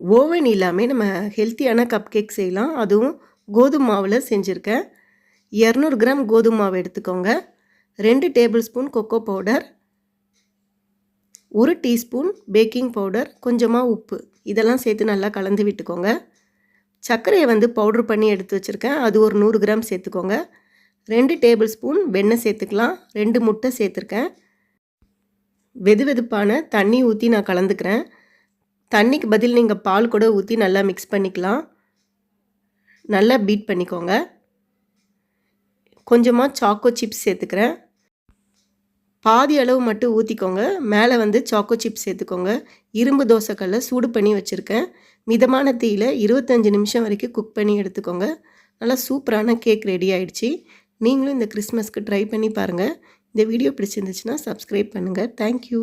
Oven இல்லாமல் நம்ம ஹெல்த்தியான கப் கேக் செய்யலாம். அதுவும் கோதுமை மாவில் செஞ்சுருக்கேன். 200 கிராம் கோதுமை மாவு எடுத்துக்கோங்க. 2 table spoon cocoa powder, 1 teaspoon baking powder, கொஞ்சமாக உப்பு இதெல்லாம் சேர்த்து நல்லா கலந்து விட்டுக்கோங்க. சர்க்கரையை பவுட்ரு பண்ணி எடுத்து வச்சுருக்கேன். அது ஒரு 100 கிராம் சேர்த்துக்கோங்க. 2 டேபிள் ஸ்பூன் வெண்ணெய் சேர்த்துக்கலாம். 2 முட்டை சேர்த்துருக்கேன். வெதுவெதுப்பான தண்ணி ஊற்றி நான் கலந்துக்கிறேன். தண்ணிக்கு பதில் நீங்கள் பால் கூட ஊற்றி நல்லா மிக்ஸ் பண்ணிக்கலாம். நல்லா பீட் பண்ணிக்கோங்க. கொஞ்சமாக சாக்கோ சிப்ஸ் சேர்த்துக்கிறேன். பாதி அளவு மட்டும் ஊற்றிக்கோங்க. மேலே சாக்கோ சிப்ஸ் சேர்த்துக்கோங்க. இரும்பு தோசைக்கல்லை சூடு பண்ணி வச்சுருக்கேன். மிதமான தீயில் 25 நிமிஷம் வரைக்கும் குக் பண்ணி எடுத்துக்கோங்க. நல்லா சூப்பரான கேக் ரெடி ஆகிடுச்சு. நீங்களும் இந்த கிறிஸ்மஸ்க்கு ட்ரை பண்ணி பாருங்கள். இந்த வீடியோ பிடிச்சிருந்துச்சுன்னா சப்ஸ்கிரைப் பண்ணுங்கள். தேங்க்யூ.